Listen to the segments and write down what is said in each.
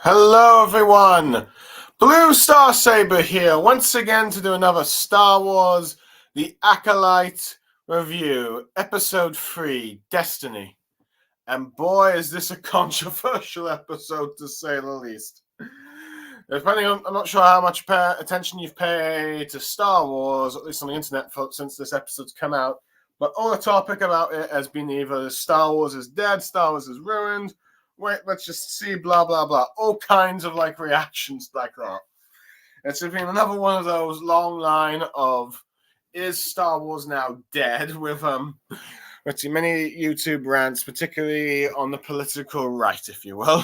Hello everyone! Blue Star Saber here once again to do another Star Wars The Acolyte review, Episode 3, Destiny. And boy, is this a controversial episode to say the least. Depending on, I'm not sure how much attention you've paid to Star Wars, at least on the internet, since this episode's come out, but all the topic about it has been either Star Wars is dead, Star Wars is ruined, wait, let's just see, blah, blah, blah. All kinds of, reactions like that. It's been another one of those long line of, is Star Wars now dead? With, let's see, many YouTube rants, particularly on the political right, if you will.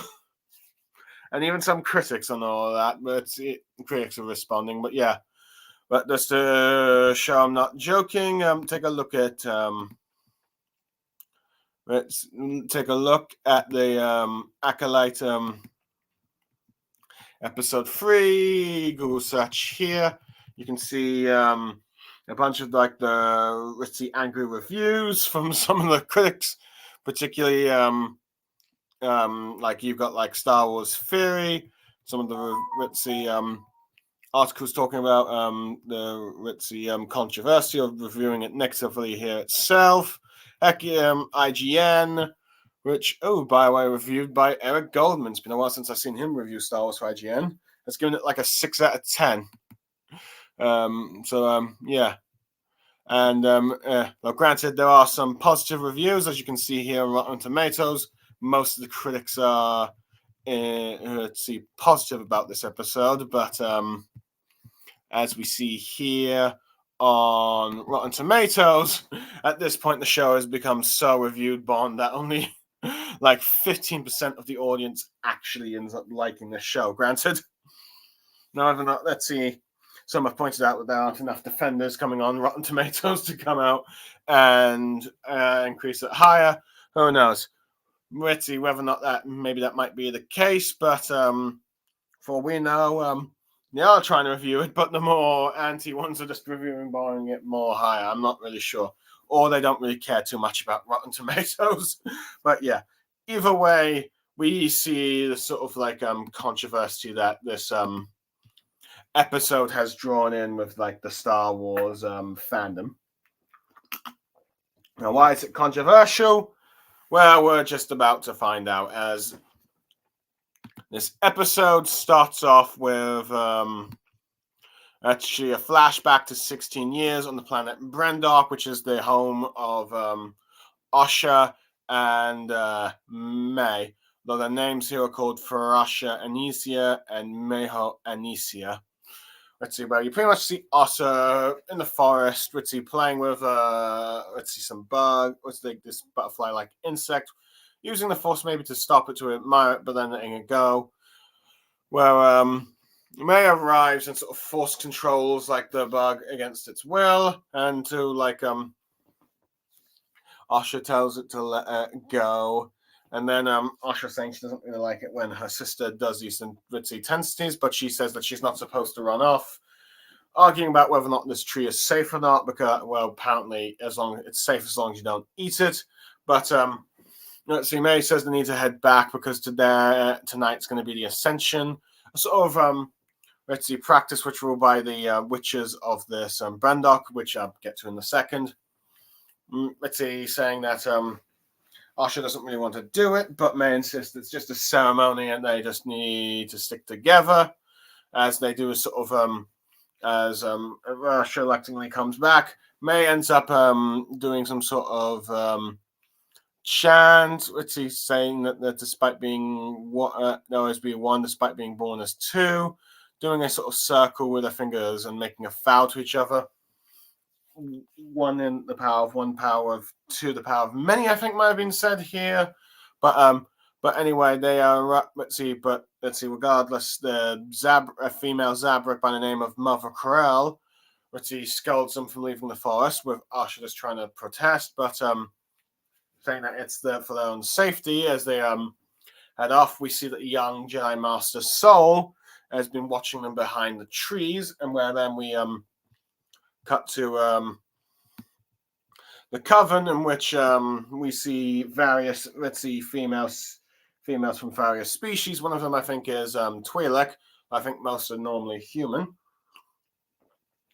And even some critics on all of that, but critics are responding. But yeah, but just to show I'm not joking, take a look at... let's take a look at the Acolyte episode 3. Google search here. You can see a bunch of the angry reviews from some of the critics, particularly you've got Star Wars Theory, some of the articles talking about the controversy of reviewing it negatively here itself. Heck, IGN, which, by the way, reviewed by Eric Goldman. It's been a while since I've seen him review Star Wars for IGN. Has given it a 6 out of 10. Yeah. And, well, granted, there are some positive reviews, as you can see here on Rotten Tomatoes. Most of the critics are, positive about this episode, but as we see here on Rotten Tomatoes, at this point the show has become so reviewed bomb that only 15% of the audience actually ends up liking the show. Granted, now let's see. Some have pointed out that there aren't enough defenders coming on Rotten Tomatoes to come out and increase it higher. Who knows? Let's see whether or not that might be the case, but for all we know, they are trying to review it, but the more anti ones are just reviewing it more higher. I'm not really sure. Or they don't really care too much about Rotten Tomatoes. But yeah, either way, we see the sort of controversy that this episode has drawn in with the Star Wars fandom. Now, why is it controversial? Well, we're just about to find out, as this episode starts off with actually a flashback to 16 years on the planet Brendok, which is the home of Osha and May. Though their names here are called Farasha Anicia and Meho Anicia. Let's see, well, you pretty much see Osha in the forest, playing with some bug, this butterfly-like insect, using the force maybe to stop it, to admire it, but then letting it go. Well, May arrives and sort of force controls the bug against its will, and to Osha tells it to let it go. And then Osha saying she doesn't really like it when her sister does these intensities, but she says that she's not supposed to run off, arguing about whether or not this tree is safe or not, because, well, apparently it's safe as long as you don't eat it. But let's see, May says they need to head back because tonight's going to be the Ascension, a sort of practice ritual by the witches of this Brendok, which I'll get to in a second. Saying that Osha doesn't really want to do it, but May insists it's just a ceremony and they just need to stick together, as they do a sort of as Osha reluctantly comes back. May ends up doing some sort of chant, saying that despite being always be one, despite being born as two, doing a sort of circle with her fingers and making a vow to each other. One in the power of one, power of two, the power of many, I think might have been said here. But anyway, they are regardless, a female Zabrak by the name of Mother Corell, scolds them from leaving the forest, with Osha just trying to protest, but saying that it's there for their own safety. As they head off, we see that young Jedi Master Soul has been watching them behind the trees, and where then we cut to the Coven, in which we see various female females from various species. One of them, I think, is Twi'lek. I think most are normally human.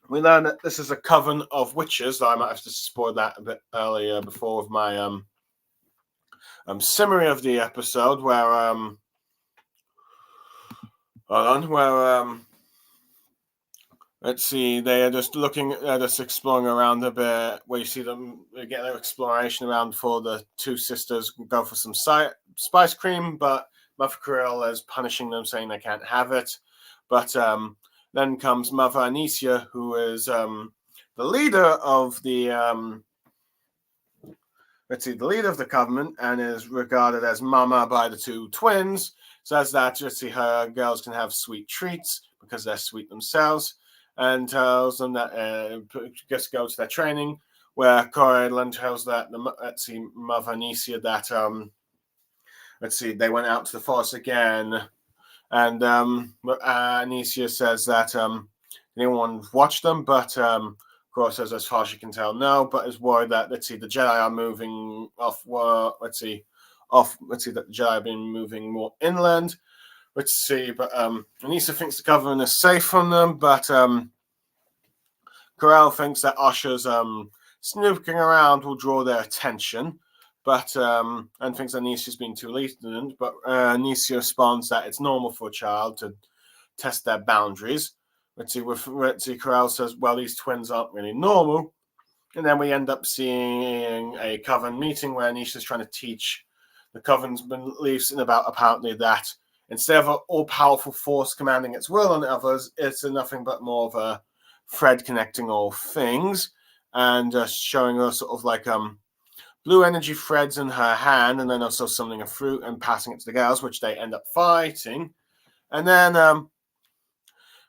We learn that this is a coven of witches, though I might have to spoil that a bit earlier before with my summary of the episode, where let's see, they are just looking at us, exploring around a bit, where you see them get their exploration around before the two sisters go for some spice cream, but Mother Krill is punishing them, saying they can't have it. But then comes Mother Anicia, who is the leader of the the leader of the covenant, and is regarded as Mama by the two twins. Says that her girls can have sweet treats because they're sweet themselves, and tells them that just go to their training, where Corydon tells that Mother Anicia that they went out to the forest again, and Anicia says that anyone watched them, but Cora says as far as she can tell no, but is worried that the Jedi are moving off. That the Jedi have been moving more inland. But Anissa thinks the covenant is safe from them, but Corell thinks that Osha's snooping around will draw their attention, but and thinks Anisia's been too lenient. But Anicia responds that it's normal for a child to test their boundaries. Corell says, well, these twins aren't really normal. And then we end up seeing a coven meeting where Anisia's trying to teach the coven's beliefs in about apparently that instead of an all-powerful force commanding its will on others, it's nothing but more of a thread connecting all things, and showing her sort of like blue energy threads in her hand, and then also summoning a fruit and passing it to the girls, which they end up fighting. And then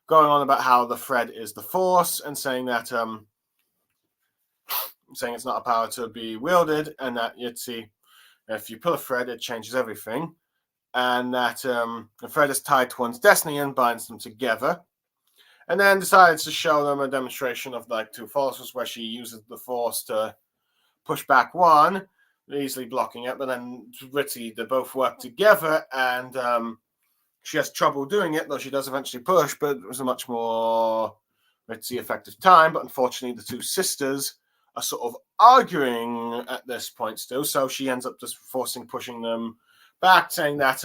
going on about how the thread is the force, and saying that saying it's not a power to be wielded, and that if you pull a thread, it changes everything, and that the thread is tied to one's destiny and binds them together. And then decides to show them a demonstration of like two forces, where she uses the force to push back one, easily blocking it, but then they both work together, and she has trouble doing it, though she does eventually push, but it was a much more effective time. But unfortunately, the two sisters are sort of arguing at this point still, so she ends up just pushing them back, saying that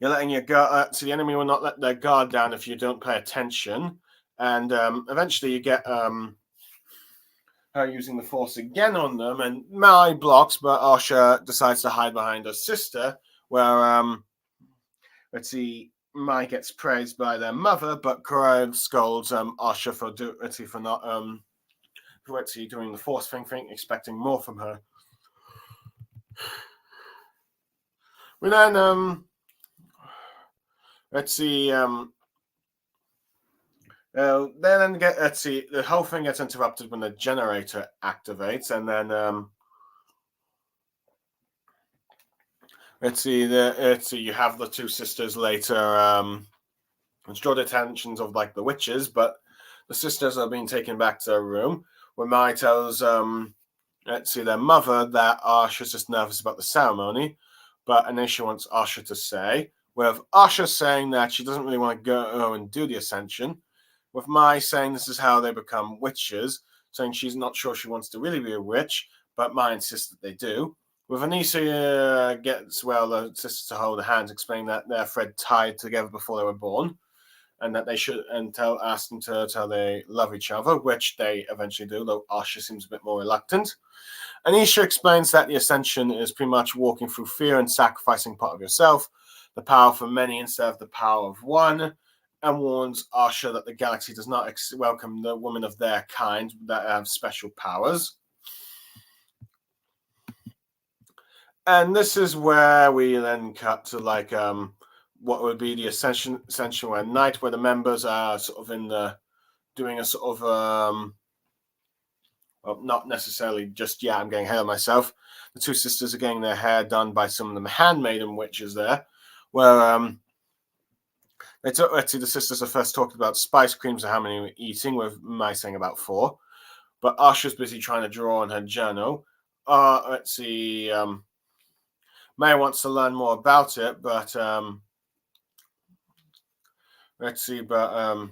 you're letting your guard, so the enemy will not let their guard down if you don't pay attention. And eventually you get her using the force again on them, and Mai blocks, but Asha decides to hide behind her sister, where Mai gets praised by their mother, but Korra scolds Asha for not doing the force thing, expecting more from her. We then the whole thing gets interrupted when the generator activates, and then you have the two sisters later draw the attentions of like the witches, but the sisters are being taken back to their room, where Mai tells their mother that Asha's just nervous about the ceremony, but Anisha wants Asha to say, with Asha saying that she doesn't really want to go and do the ascension, with Mai saying this is how they become witches, saying she's not sure she wants to really be a witch, but Mai insists that they do. With Anissa gets the sisters to hold their hands, explaining that they're thread tied together before they were born, and that they should ask them to tell they love each other, which they eventually do, though Asha seems a bit more reluctant. Anisha explains that the ascension is pretty much walking through fear and sacrificing part of yourself, the power for many instead of the power of one, and warns Asha that the galaxy does not welcome the women of their kind that have special powers. And this is where we then cut to like what would be the ascension at night, where the members are sort of doing a sort of not necessarily just I'm getting ahead of myself. The two sisters are getting their hair done by some of the handmaiden witches there, where the sisters are first talking about spice creams and how many we're eating, with Mai saying about 4. But Asha's busy trying to draw on her journal. May wants to learn more about it, but let's see, but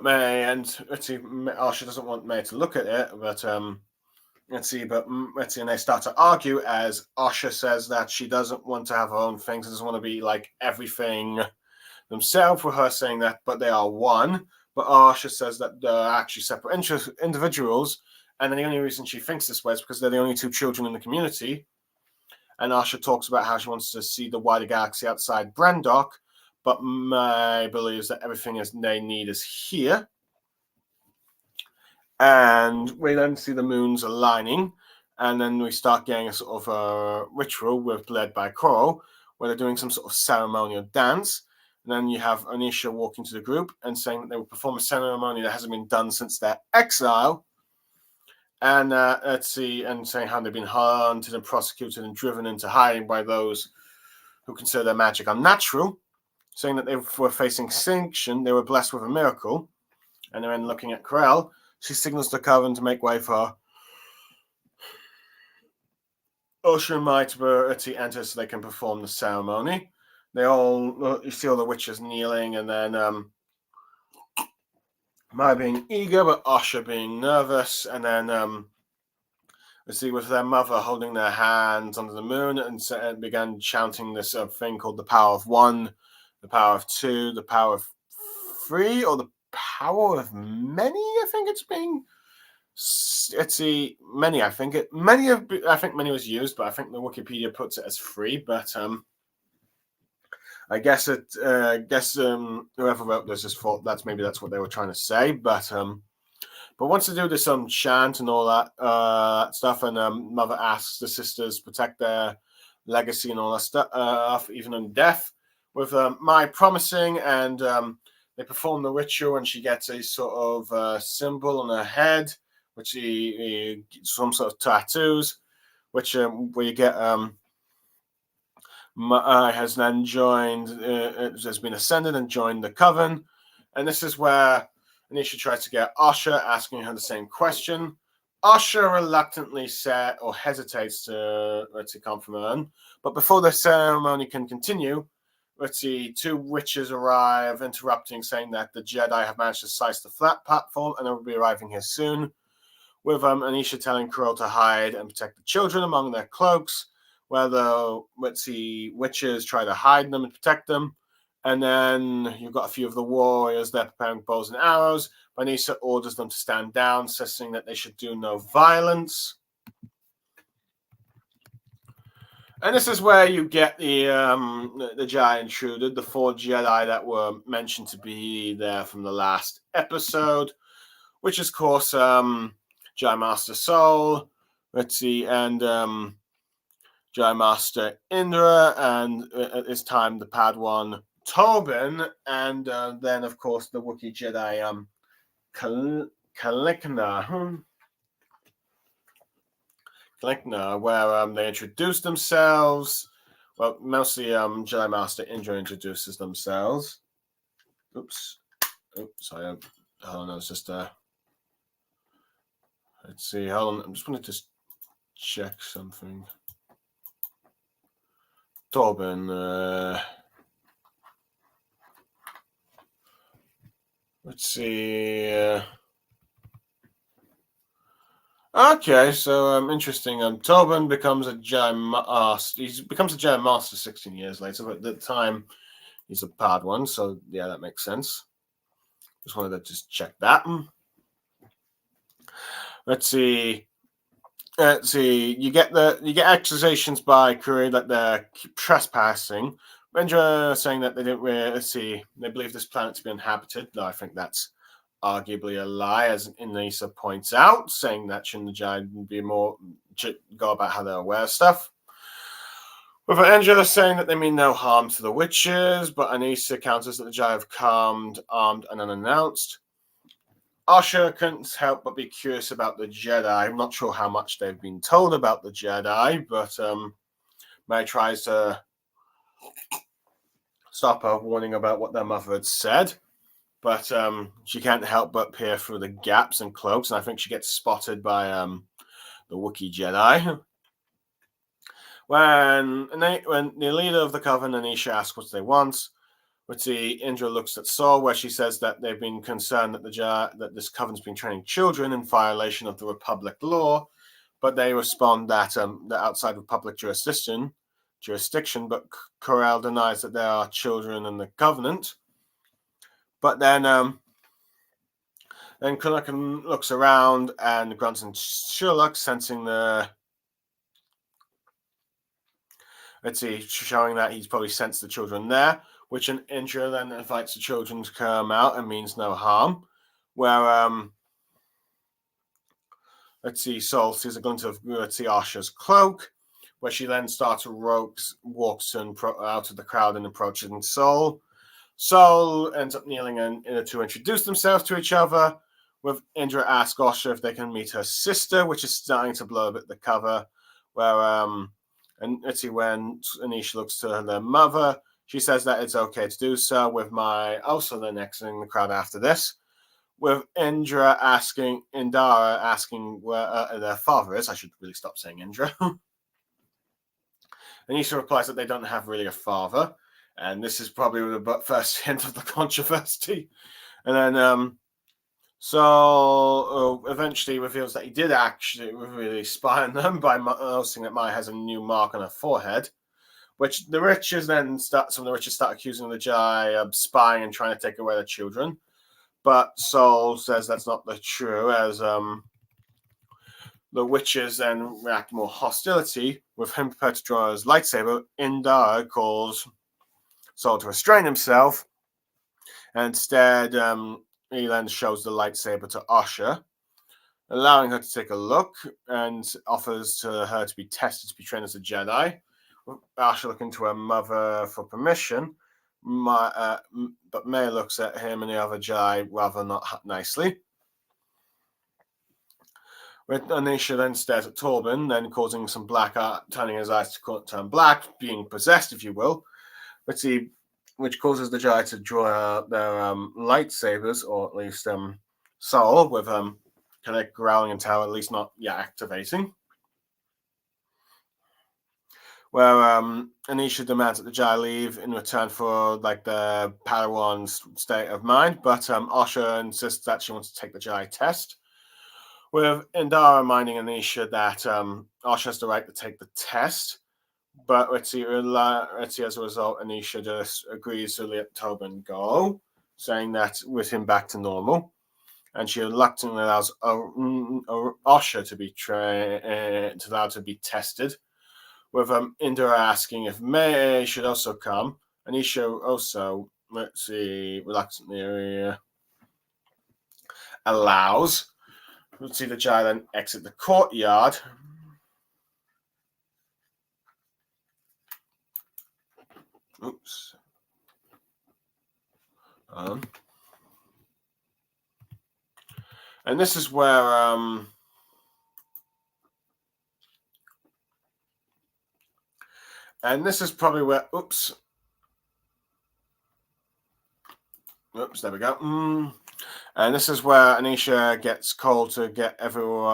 May, and let's see, Asha doesn't want May to look at it, but let's see, and they start to argue as Asha says that she doesn't want to have her own things, doesn't want to be like everything themselves, with her saying that, but they are one. But Asha says that they're actually separate individuals, and then the only reason she thinks this way is because they're the only two children in the community. And Asha talks about how she wants to see the wider galaxy outside Brandok, but May believes that everything they need is here. And we then see the moons aligning, and then we start getting a sort of a ritual led by Coral, where they're doing some sort of ceremonial dance. And then you have Anisha walking to the group and saying that they will perform a ceremony that hasn't been done since their exile. And let's see, and saying how they've been hunted and prosecuted and driven into hiding by those who consider their magic unnatural, saying that they were facing extinction, they were blessed with a miracle. And then looking at Corel, she signals the coven to make way for Usher and Mighty to enter so they can perform the ceremony. You see all the witches kneeling, and then Mai being eager, but Usher being nervous, and then we see with their mother holding their hands under the moon and began chanting this thing called the power of one, the power of two, the power of three, or the power of many. I think it's being. Let's see, many. I think many was used, but I think the Wikipedia puts it as free. But I guess whoever wrote this just thought that's what they were trying to say. But once they do this chant and all that stuff, and Mother asks the sisters to protect their legacy and all that stuff, even in death, with Mai promising, and they perform the ritual, and she gets a sort of symbol on her head, which some sort of tattoos, which where you get has then joined, has been ascended and joined the coven, and this is where Anisha tries to get Asha, asking her the same question. Asha reluctantly hesitates to confirm, but before the ceremony can continue, two witches arrive, interrupting, saying that the Jedi have managed to slice the flat platform and they will be arriving here soon, with Anisha telling Kuril to hide and protect the children among their cloaks, where the witches try to hide them and protect them. And then you've got a few of the warriors there preparing bows and arrows. Anisha orders them to stand down, insisting that they should do no violence. And this is where you get the giant intruder, the 4 Jedi that were mentioned to be there from the last episode, which is, of course, Jedi Master Soul, and Jedi Master Indra, and at this time the Padawan Tobin, and then, of course, the Wookiee Jedi Kalikna, where they introduce themselves. Well, mostly Jedi Master Indra introduces themselves. Oops, sorry. Hold on, it's just let's see. Hold on, I'm just going to just check something. Tobin. Let's see. Okay, so interesting. Tobin becomes a Jedi Master. He becomes a Jedi Master 16 years later, but at the time he's a Padawan, so yeah, that makes sense. Just wanted to check that. Let's see. You get accusations by Korea that they're trespassing. Rendra saying that they didn't really they believe this planet to be inhabited, though I think that's arguably a lie, as Inisa points out, saying that shouldn't the Jedi be more go about how they're aware of stuff. With Angela saying that they mean no harm to the witches, but Anissa counters that the Jedi have come armed and unannounced. Asha couldn't help but be curious about the Jedi. I'm not sure how much they've been told about the Jedi, but May tries to stop her, warning about what their mother had said. But she can't help but peer through the gaps and cloaks, and I think she gets spotted by the Wookiee Jedi. When the leader of the coven, Anisha, asks what they want, Indra looks at Saul, where she says that they've been concerned that this coven's been training children in violation of the Republic law, but they respond that they're outside Republic jurisdiction. But Corel denies that there are children in the Covenant. But then Kunakan looks around and grunts and Sherlock, sensing showing that he's probably sensed the children there, which an Indra then invites the children to come out and means no harm. Where Saul sees a glint of Asha's cloak, where she then starts walks out of the crowd and approaching Saul. Saul ends up kneeling to introduce themselves to each other, with Indra asks Asha if they can meet her sister, which is starting to blow a bit the cover, where when Anisha looks to their mother, she says that it's okay to do so, with also then exiting the crowd after this, with Indra asking where their father is. I should really stop saying Indra. Anisha replies that they don't have really a father, and this is probably the first hint of the controversy. And then Saul eventually reveals that he did actually really spy on them by noticing that Maya has a new mark on her forehead, which some of the riches start accusing the Jedi of spying and trying to take away their children. But Saul says that's not true, as the witches then react more hostility, with him prepared to draw his lightsaber. Indara calls Saul to restrain himself, and instead he then shows the lightsaber to Asha, allowing her to take a look, and offers to her to be tested to be trained as a Jedi. Asha looking to her mother for permission, but May looks at him and the other Jedi rather not nicely. With Anisha then stares at Torben, then causing some black art, turning his eyes to turn black, being possessed, if you will, which causes the Jedi to draw their lightsabers, or at least Saul, with kind of growling and tail, at least not yet activating. Where Anisha demands that the Jedi leave in return for the Padawan's state of mind, but Asha insists that she wants to take the Jedi test, with Indara reminding Anisha that Asha has the right to take the test, but as a result, Anisha just agrees to let Tobin go, saying that with him back to normal, and she reluctantly allows Asha to be allowed to be tested, with Indra asking if May should also come. Anisha also, reluctantly allows. The Jedi then exit the courtyard. Oops. And this is where and this is probably where there we go. And this is where Anisha gets called to get everyone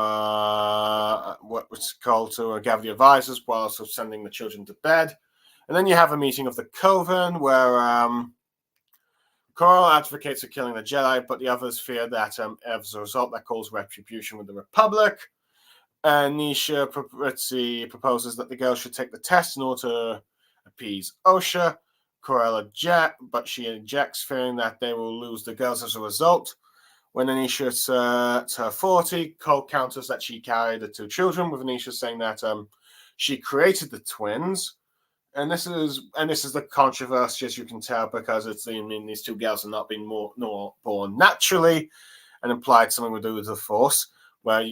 gather the advisors while also sending the children to bed. And then you have a meeting of the Coven where Coral advocates for killing the Jedi, but the others fear that as a result that calls retribution with the Republic. And Anisha proposes that the girls should take the test in order to appease Osha. Corella objects, but she ejects, fearing that they will lose the girls as a result. When Anisha is her 40, Cole counters that she carried the two children, with Anisha saying that she created the twins. And this is the controversy, as you can tell, because these two girls are not being born naturally, and implied something to do with the Force. But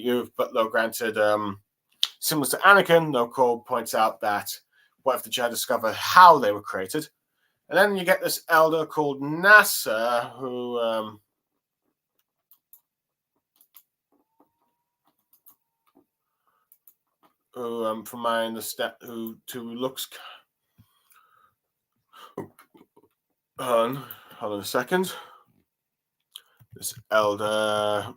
though granted, similar to Anakin, though Cole points out that what if the Jedi discover how they were created? And then you get this elder called Nasa, who from my understanding, who looks. Hold on a second. This elder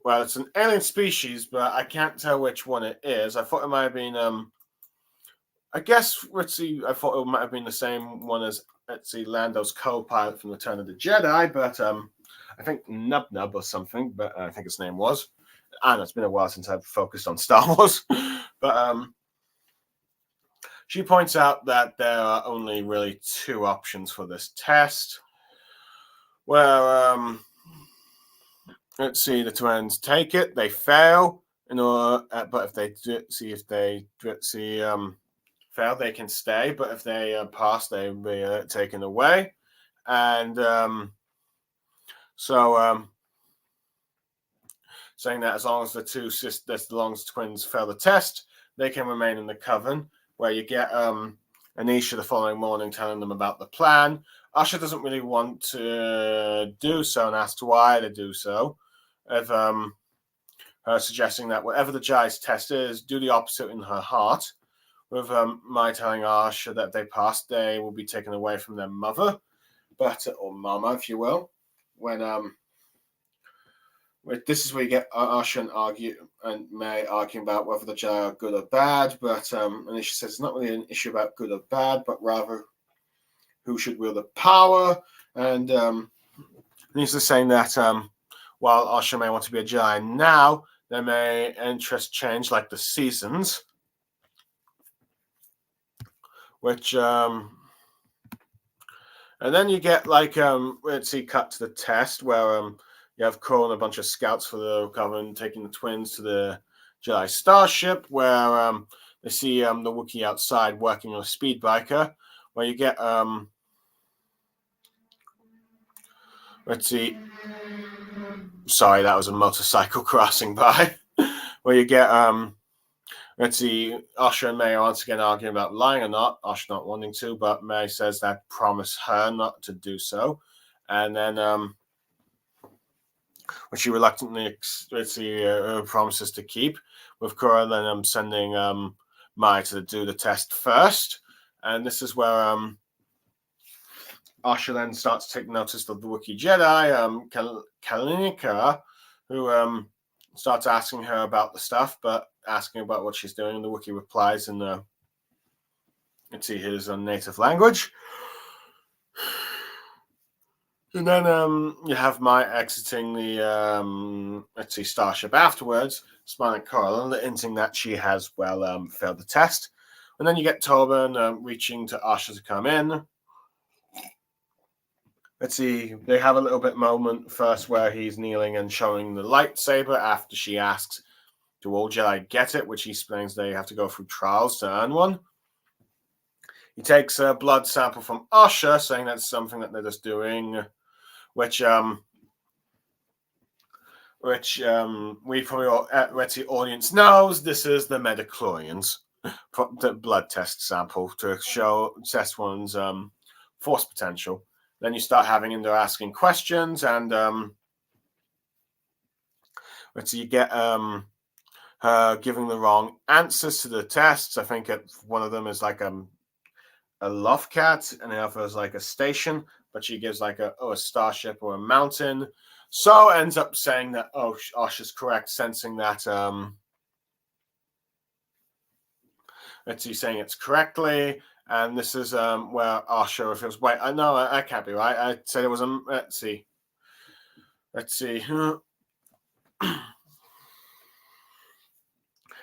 well, it's an alien species, but I can't tell which one it is. I thought it might have been I guess let's see. I thought it might have been the same one as let's see Lando's co-pilot from Return of the Jedi, but I think Nub Nub or something. But I think his name was. I know it's been a while since I've focused on Star Wars, but she points out that there are only really two options for this test. Where let's see, the twins take it, they fail, but if they fail, they can stay. But if they pass, they be taken away. And saying that as long as as long as twins fail the test, they can remain in the coven. Where you get Anisha the following morning telling them about the plan. Asha doesn't really want to do so and asks why they do so. Of her suggesting that whatever the Jai's test is, do the opposite in her heart. With my telling Asha that if they pass, they will be taken away from their mother, or mama, if you will. This is where you get Asha and May arguing about whether the Jai are good or bad, but Anisha says it's not really an issue about good or bad, but rather who should wield the power. And Anisha's saying that while Asha may want to be a Jedi now, there may interest change like the seasons, which and then you get like let's see, cut to the test where you have Cole and a bunch of scouts for the Coven taking the twins to the Jedi starship, where they see the Wookiee outside working on a speed biker, where you get let's see. Sorry, that was a motorcycle crossing by. Where you get let's see, Asha and May are once again arguing about lying or not. Asha not wanting to, but May says that promise her not to do so. And then which she reluctantly promises to keep, with Cora then sending Mai to do the test first. And this is where Asha then starts to take notice of the Wookiee Jedi, Kalinika, who starts asking her about the stuff, but asking about what she's doing. And the Wookiee replies in his native language. And then you have Mai exiting the starship afterwards, smiling at Coral, hinting that she has failed the test. And then you get Tobin reaching to Asha to come in. Let's see, they have a little bit moment first where he's kneeling and showing the lightsaber after she asks, do all Jedi get it? Which he explains they have to go through trials to earn one. He takes a blood sample from Asha, saying that's something that they're just doing, which we probably all, the audience knows. This is the Metachlorians, the blood test sample to test one's force potential. Then you start having him there asking questions, and you get her giving the wrong answers to the tests. I think one of them is like a loft cat, and the other is like a station, but she gives like a starship or a mountain. So ends up saying that Asha's correct, sensing that saying it's correctly. And this is where Asha reveals, wait, I know I can't be right. I said it was a let's see.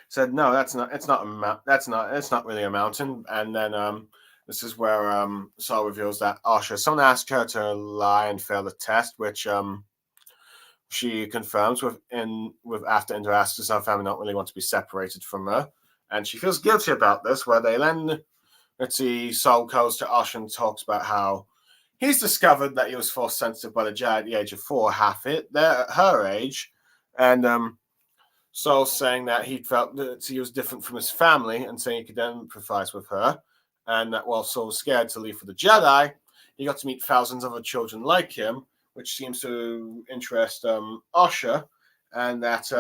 Said no, it's not really a mountain. And then this is where Saul reveals that someone asked her to lie and fail the test, which she confirms with after interacting with her family not really want to be separated from her. And she feels guilty about this, where they then Saul goes to Asha and talks about how he's discovered that he was force sensitive by the Jedi at the age of 4, half it. They're at her age. And Saul's saying that he felt that he was different from his family and saying he could empathize with her. And that while Saul was scared to leave for the Jedi, he got to meet thousands of other children like him, which seems to interest Asha. And that,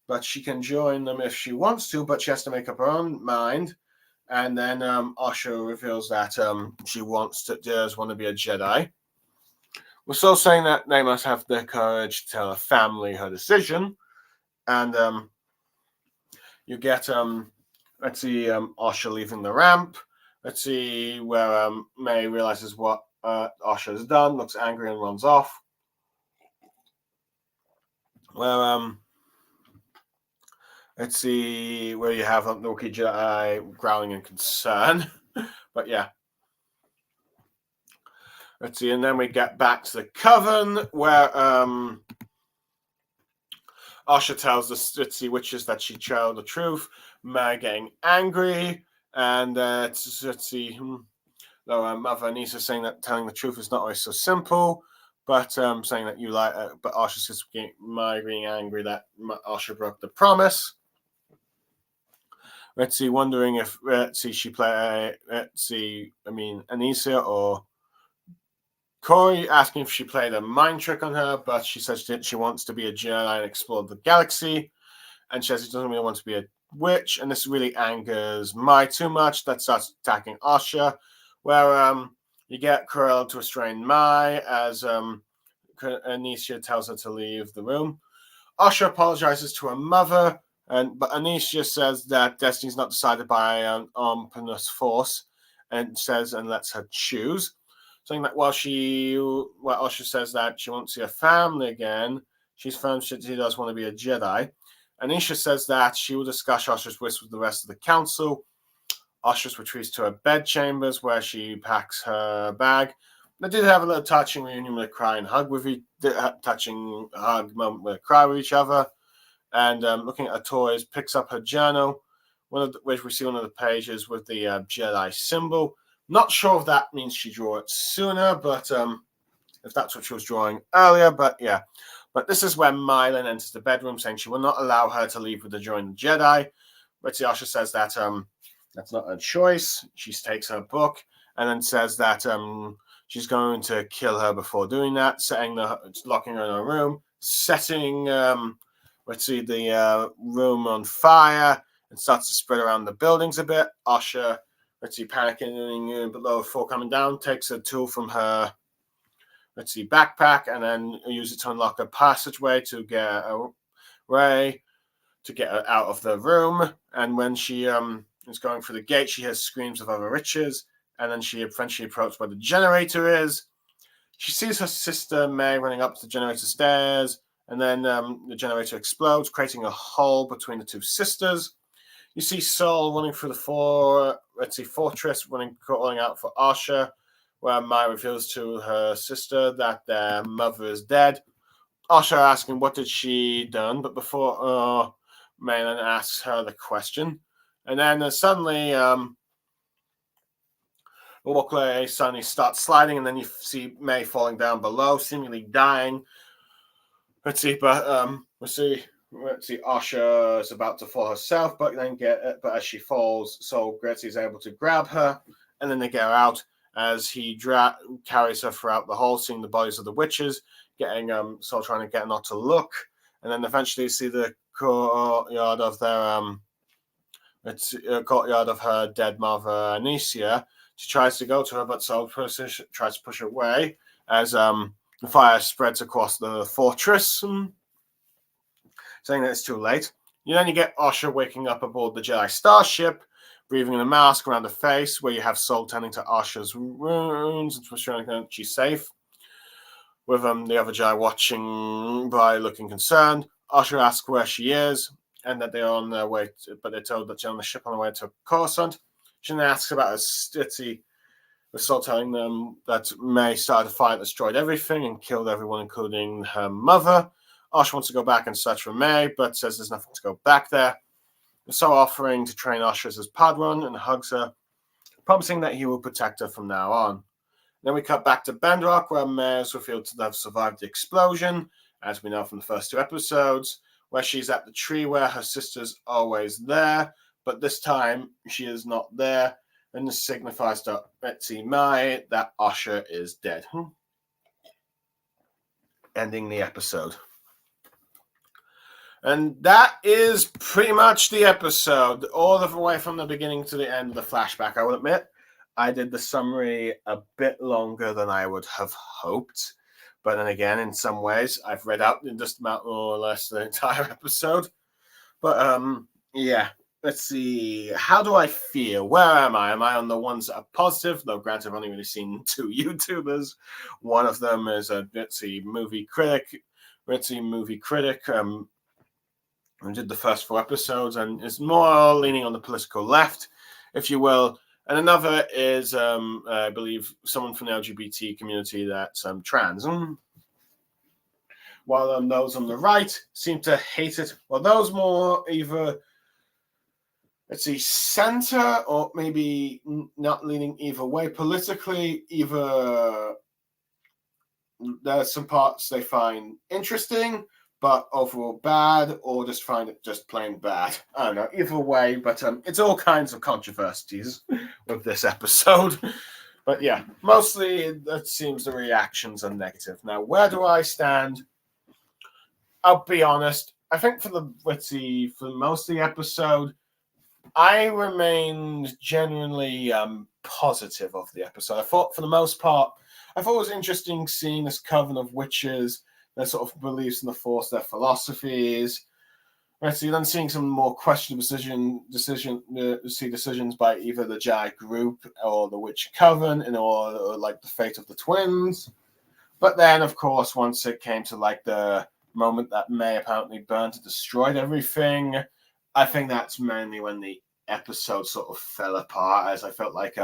but she can join them if she wants to, but she has to make up her own mind. And then Asha reveals that she does want to be a Jedi. We're still saying that they must have the courage to tell her family her decision. And you get let's see, Asha leaving the ramp. Let's see where May realizes what Asha has done, looks angry and runs off. Where let's see where you have the Wookiee Jedi growling in concern. But yeah. Let's see, and then we get back to the Coven, where Asha tells the Stitzy witches that she told the truth. May getting angry, and Stitzy, though Mother Anissa saying that telling the truth is not always so simple, but saying that you like, but Asha's just being angry that Asha broke the promise. Let's see, wondering if Anissa or Corey asking if she played a mind trick on her, but she says she wants to be a Jedi and explore the galaxy. And she says she doesn't really want to be a witch. And this really angers Mai too much. That starts attacking Asha, where you get Corell to restrain Mai as Anicia tells her to leave the room. Asha apologizes to her mother, but Anicia says that destiny's not decided by an omnipotent force, and lets her choose. Saying that while Asha says that she wants to see her family again, she's firm she does want to be a Jedi. Anisha says that she will discuss Asha's wish with the rest of the council. Asha retreats to her bedchambers where she packs her bag. They did have a little touching reunion with a cry and hug with touching hug moment with a cry with each other. And looking at her toys, picks up her journal, which we see one of the pages with the Jedi symbol. Not sure if that means she drew it sooner, but if that's what she was drawing earlier, but yeah. But this is where Mylan enters the bedroom, saying she will not allow her to leave with the join the Jedi. But Asha says that that's not her choice. She takes her book and then says that she's going to kill her before doing that, locking her in her room, setting the room on fire, and starts to spread around the buildings a bit. Asha, panicking below before coming down, takes a tool from her backpack and then uses it to unlock a passageway to get Rey to get her out of the room. And when she is going through the gate, she hears screams of other witches, and then she eventually approaches where the generator is. She sees her sister May running up the generator stairs, and then the generator explodes, creating a hole between the two sisters. You see Sol running through the fortress, calling out for Asha, where Mai reveals to her sister that their mother is dead. Asha asking what did she done, but before Malin asks her the question. And then suddenly the walkway suddenly starts sliding, and then you see May falling down below, seemingly dying. Asha is about to fall herself, but as she falls, Sol Gretzi is able to grab her, and then they get her out as he carries her throughout the hall, seeing the bodies of the witches, getting Sol trying to get not to look, and then eventually you see the courtyard of her dead mother Anicia. She tries to go to her, but Sol tries to push her away as the fire spreads across the fortress, saying that it's too late. Then you get Asha waking up aboard the Jedi starship, breathing in a mask around the face, where you have Sol tending to Asha's wounds and ensuring that she's safe. With the other Jedi watching by looking concerned, Asha asks where she is, and that they are on their way, but they're told that she's on the ship on the way to Coruscant. She then asks about a Stitzy, with Sol telling them that May started a fire that destroyed everything and killed everyone, including her mother. Asha wants to go back and search for May, but says there's nothing to go back there. Sol offering to train Asha as his Padawan and hugs her, promising that he will protect her from now on. Then we cut back to Bendrock, where May is revealed to have survived the explosion, as we know from the first two episodes, where she's at the tree where her sister's always there, but this time she is not there, and this signifies to Betsy Mai that Asha is dead. Ending the episode. And that is pretty much the episode, all the way from the beginning to the end of the flashback. I will admit, I did the summary a bit longer than I would have hoped, But then again, in some ways, I've read out in just about more or less the entire episode. But yeah. Let's see. How do I feel? Where am I? Am I on the ones that are positive? Though, granted, I've only really seen 2 YouTubers. One of them is a ritzy movie critic. And did the first 4 episodes and is more leaning on the political left, if you will. And another is, I believe, someone from the LGBT community that's trans. While those on the right seem to hate it. Well, those more either, let's see, center or maybe not leaning either way politically. Either there's some parts they find interesting, but overall bad, or just find it just plain bad. I don't know, either way, but it's all kinds of controversies with this episode. But yeah, mostly it seems the reactions are negative. Now, where do I stand? I'll be honest. I think for most of the episode, I remained genuinely positive of the episode. I thought, for the most part, it was interesting seeing this coven of witches, their sort of beliefs in the Force, their philosophies. Then seeing some more questionable decisions by either the Jedi group or the Witch Coven, or like the fate of the twins. But then, of course, once it came to like the moment that May apparently burnt and destroyed everything, I think that's mainly when the episode sort of fell apart, as I felt like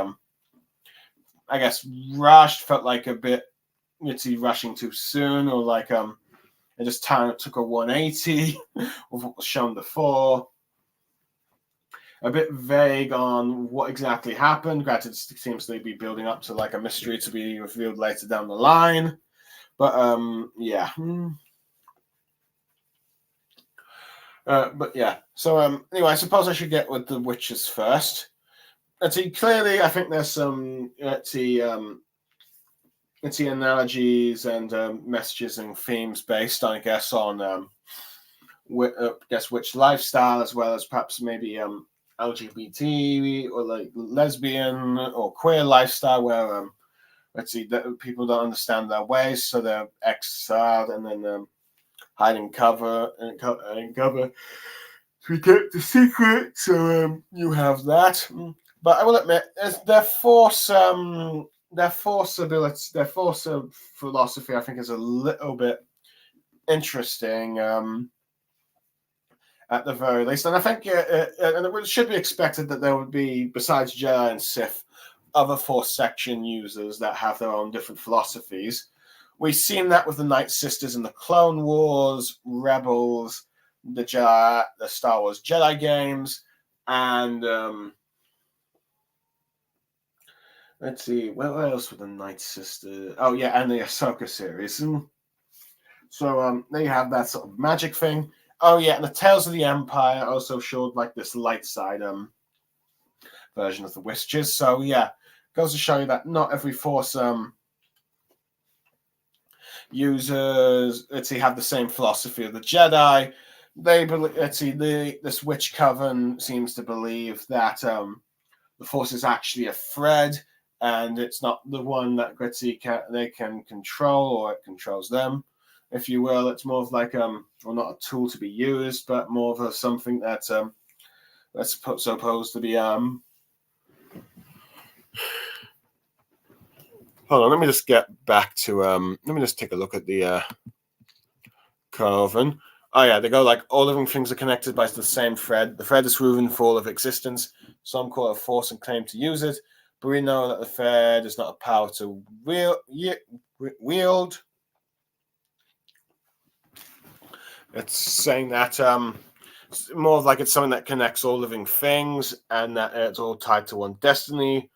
I guess rushed, felt like a bit rushing too soon, or like it just took a 180 of what was shown before. A bit vague on what exactly happened. Granted, it seems to be building up to like a mystery to be revealed later down the line. But yeah. But yeah. So anyway, I suppose I should get with the witches first. Clearly, I think there's some analogies and messages and themes based, I guess, on witch lifestyle, as well as perhaps maybe LGBT or like lesbian or queer lifestyle, where people don't understand their ways, so they're exiled and then hide in cover to protect the secret. So you have that. But I will admit, their force philosophy, I think, is a little bit interesting, at the very least. And I think and it should be expected that there would be, besides Jedi and Sith, other Force section users that have their own different philosophies. We've seen that with the Night Sisters in the Clone Wars, Rebels, the Star Wars Jedi games, and let's see, what else with the Night Sisters? Oh yeah, and the Ahsoka series. So they have that sort of magic thing. Oh yeah, and the Tales of the Empire also showed like this light side version of the witches. So yeah, goes to show you that not every Force users have the same philosophy of the Jedi. They believe, this witch coven seems to believe that the Force is actually a thread, and it's not the one that they can control, or it controls them, if you will. It's more of like well, not a tool to be used, but more of something that's supposed to be Hold on, let me just get back to let me just take a look at the Coven. Oh yeah, they go like all living things are connected by the same thread. The thread is woven for all of existence. Some call it a force and claim to use it, but we know that the thread is not a power to wield. It's saying that it's more of like it's something that connects all living things, and that it's all tied to one destiny.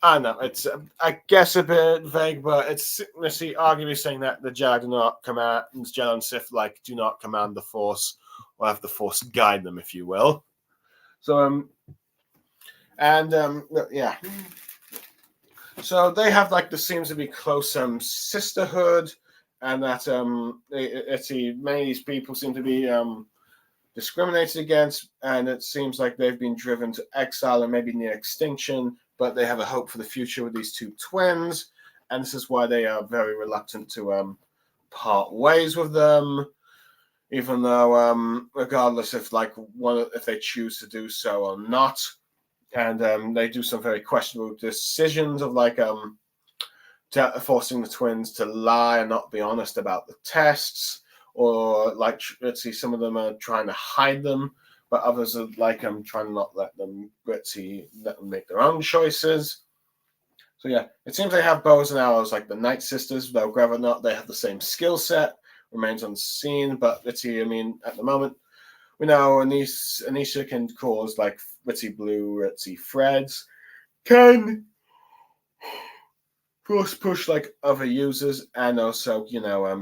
I don't know. It's, I guess, a bit vague, but it's arguably saying that the Jedi do not command, Jedi and Sith do not command the Force, or have the Force guide them, if you will. So yeah. So they have there seems to be close sisterhood, and that many of these people seem to be discriminated against, and it seems like they've been driven to exile and maybe near extinction. But they have a hope for the future with these two twins, and this is why they are very reluctant to part ways with them, even though regardless if if they choose to do so or not. And they do some very questionable decisions of forcing the twins to lie and not be honest about the tests, or let's see, some of them are trying to hide them, but others are trying to not let them make their own choices. So yeah, it seems they have bows and arrows like the Night Sisters, though whether or not they have the same skill set remains unseen. But let's see, I mean, at the moment, we know Anisha can cause Ritzy Blue, Ritzy Freds, can push other users, and also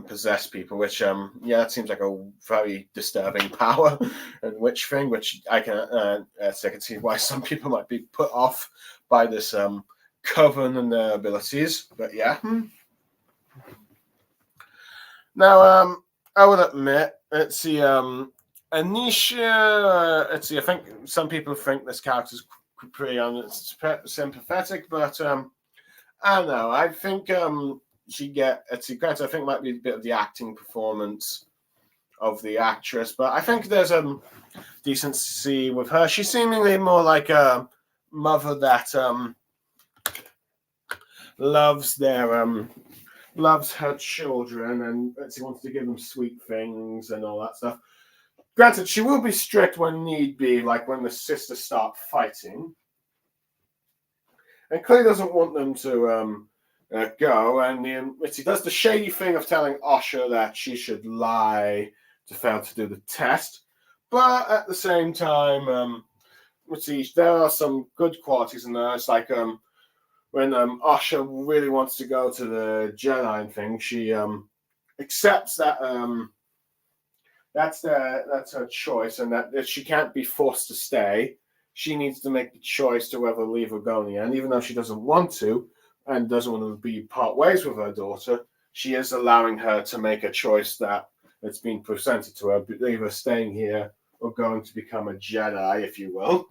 possess people, which that seems like a very disturbing power and witch thing, which I can see why some people might be put off by this coven and their abilities. But yeah. Now I would admit, let's see, Anisha, let's see, I think some people think this character's pretty sympathetic, but I don't know. I think granted, I think it might be a bit of the acting performance of the actress, but I think there's decency with her. She's seemingly more like a mother that loves her children, and wants to give them sweet things and all that stuff. Granted, she will be strict when need be, like when the sisters start fighting. And clearly doesn't want them to go, and Mitzi does the shady thing of telling Osha that she should lie to fail to do the test. But at the same time, Mitzi, there are some good qualities in there. It's like when Osha really wants to go to the Jedi thing, she accepts that that's her choice, and that she can't be forced to stay. She needs to make the choice to whether leave or go in the end, even though she doesn't want to and doesn't want to be part ways with her daughter. She is allowing her to make a choice that it's been presented to her, either staying here or going to become a Jedi, if you will.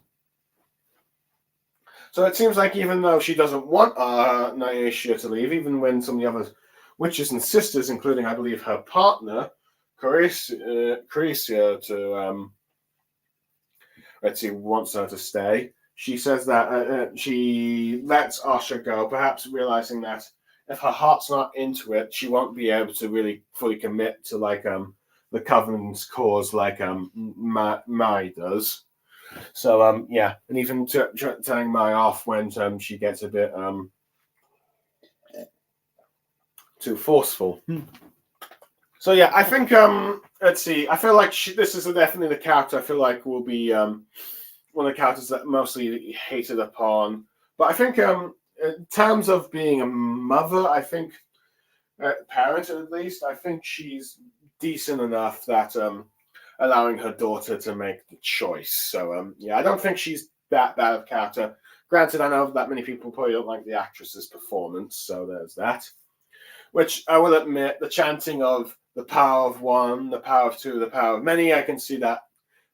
So it seems like even though she doesn't want Naisha to leave, even when some of the other witches and sisters, including, I believe, her partner, Caricia, to wants her to stay. She says that she lets Asha go, perhaps realizing that if her heart's not into it, she won't be able to really fully commit to the Covenant's cause like Mai does. So and even telling Mai off when she gets a bit too forceful. So yeah, I think let's see. I feel like this is definitely the character I feel like will be one of the characters that mostly hated upon. But I think in terms of being a mother, I think parent at least, I think she's decent enough that allowing her daughter to make the choice. So I don't think she's that bad of a character. Granted, I know that many people probably don't like the actress's performance, so there's that. Which I will admit, the chanting of the power of one, the power of two, the power of many, I can see that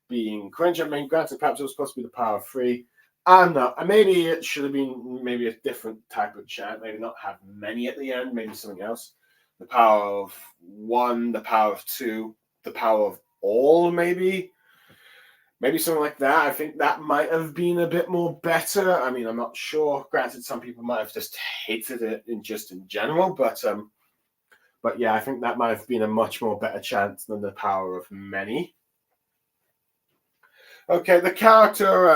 being cringe. I mean, granted, perhaps it was supposed to be the power of three. I don't know. Maybe it should have been maybe a different type of chant. Maybe not have many at the end. Maybe something else. The power of one, the power of two, the power of all, maybe. Maybe something like that. I think that might have been a bit more better. I mean, I'm not sure. Granted, some people might have just hated it in general, but yeah, I think that might have been a much more better chance than the power of many. Okay, the character,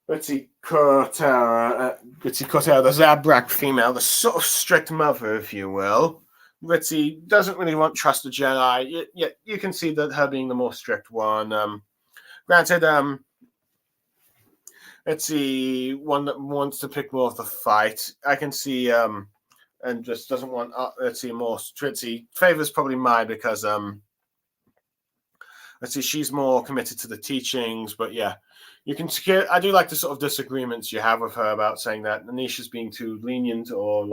Cotera, the Zabrak female, the sort of strict mother, if you will. Ritzy doesn't really want to trust the Jedi. You can see that her being the more strict one. Granted, one that wants to pick more of the fight. I can see, and just doesn't want, more Ritzy favors probably Mai because, she's more committed to the teachings. But yeah, you can secure. I do like the sort of disagreements you have with her about saying that Anisha's being too lenient or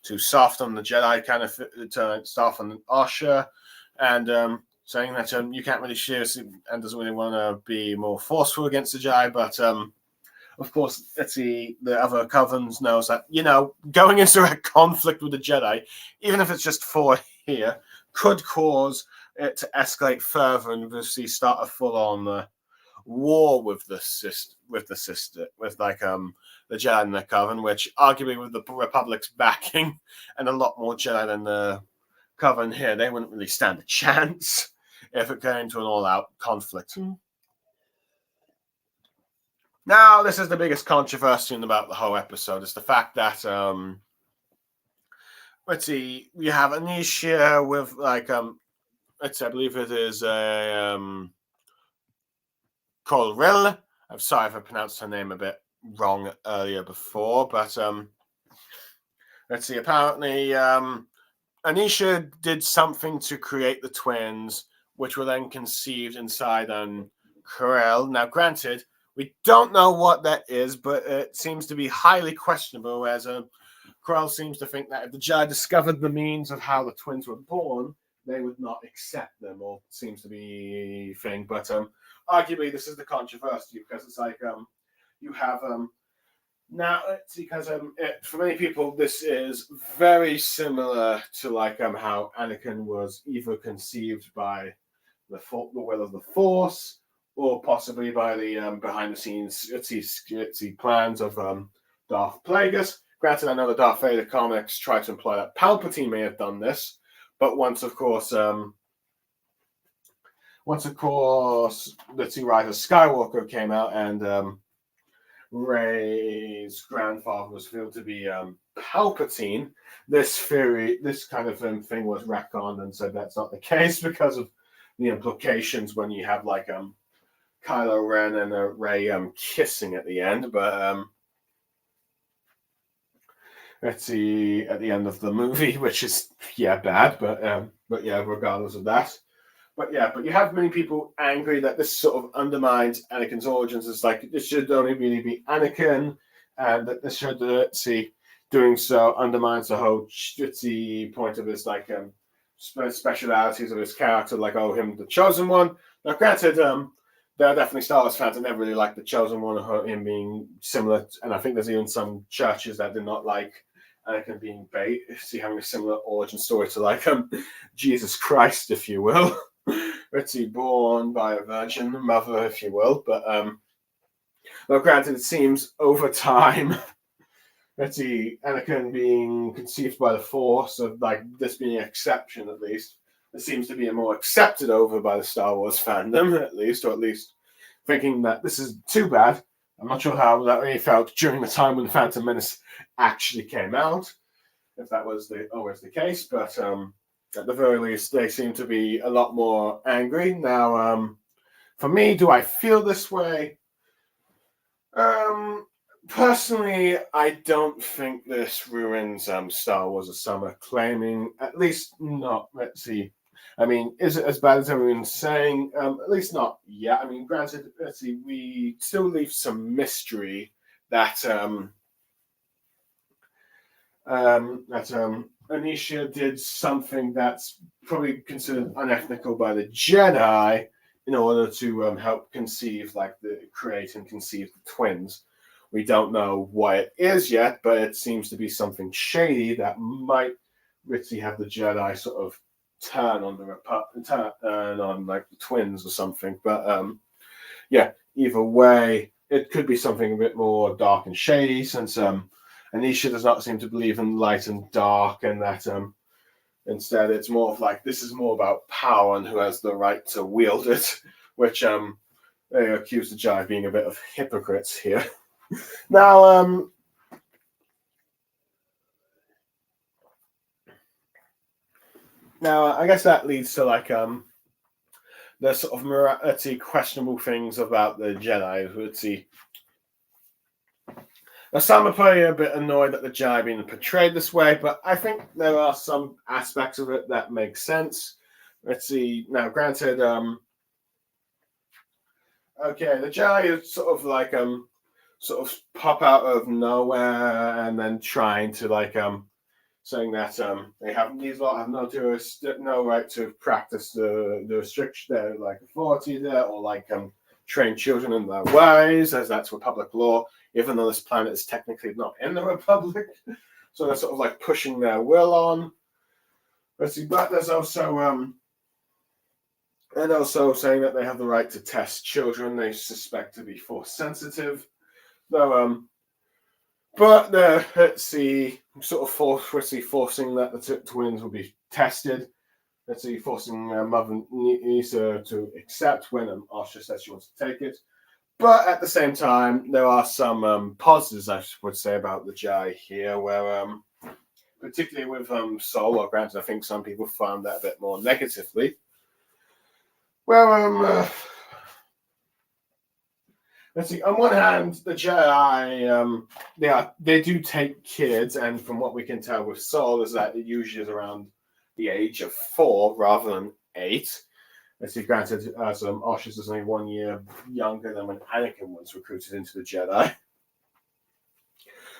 too soft on the Jedi, kind of soft on Asha, and saying that you can't really share and doesn't really want to be more forceful against the Jedi. But of course, let's see, the other covens knows that, going into a conflict with the Jedi, even if it's just 4 here, could cause it to escalate further and obviously start a full-on war with the Jedi and the Coven, which arguably with the Republic's backing and a lot more Jedi than the Coven here, they wouldn't really stand a chance if it came to an all-out conflict. Now, this is the biggest controversy about the whole episode, is the fact that let's see, we have a niche here with let's see, I believe it is a Colrill. I'm sorry if I pronounced her name a bit wrong earlier before, but let's see, apparently Anisha did something to create the twins, which were then conceived inside Corell. Now, granted, we don't know what that is, but it seems to be highly questionable, as Corell seems to think that if the Jedi discovered the means of how the twins were born, they would not accept them, or seems to be a thing. But arguably, this is the controversy, because it's like you have now it's because for many people this is very similar to how Anakin was either conceived by the will of the Force, or possibly by the behind the scenes plans of Darth Plagueis. Granted, I know the Darth Vader comics try to imply that Palpatine may have done this, but once of course the two Rise of Skywalker came out and Rey's grandfather was felt to be Palpatine, this kind of thing was retconned and said that's not the case because of the implications when you have Kylo Ren and Rey kissing at the end. But let's see, at the end of the movie, which is bad, but yeah, regardless of that. But you have many people angry that this sort of undermines Anakin's origins. It's like this should only really be Anakin, and that this should doing so undermines the whole point of his specialities of his character, him the chosen one. Now, granted, there are definitely Star Wars fans that never really liked the chosen one, or him being similar, and I think there's even some churches that did not like Anakin being having a similar origin story to Jesus Christ, if you will. Let's see, born by a virgin mother, if you will. But well, granted, it seems over time, let's see, Anakin being conceived by the Force, of this being an exception at least, it seems to be more accepted over by the Star Wars fandom, at least, or at least thinking that this is too bad. I'm not sure how that really felt during the time when the Phantom Menace actually came out, if that was always the case, but at the very least, they seem to be a lot more angry. Now, for me, do I feel this way? Personally, I don't think this ruins Star Wars as some are claiming, at least not. Let's see. I mean, is it as bad as everyone's saying? At least not yet. I mean, granted, let's see, we still leave some mystery that Anisha did something that's probably considered unethical by the Jedi in order to help create and conceive the twins. We don't know what it is yet, but it seems to be something shady that might really have the Jedi sort of turn on the twins or something. But either way, it could be something a bit more dark and shady, since Anisha does not seem to believe in light and dark, and that instead it's more of this is more about power and who has the right to wield it, which they accuse the Jedi of being a bit of hypocrites here. Now, I guess that leads to the sort of morality questionable things about the Jedi. Let's see. Now, some are probably a bit annoyed that the Jedi being portrayed this way, but I think there are some aspects of it that make sense. Let's see. Now, granted, the Jedi is sort of pop out of nowhere and then trying to saying that they have no right to practice the restriction, their authority there, or train children in their ways, as that's Republic law, even though this planet is technically not in the Republic. So they're sort of like pushing their will on. Let's see, but there's also and also saying that they have the right to test children they suspect to be force sensitive. Though but they're forcing that the twins will be tested. Forcing Mother Nisa to accept when Asha says she wants to take it. But at the same time, there are some positives, I would say, about the Jai here, where particularly with Soul, or granted, I think some people found that a bit more negatively. Well, let's see. On one hand, the Jedi, they do take kids, and from what we can tell with Soul, is that it usually is around the age of 4 rather than 8. Let's see. Granted, Ashish is only 1 year younger than when Anakin was recruited into the Jedi.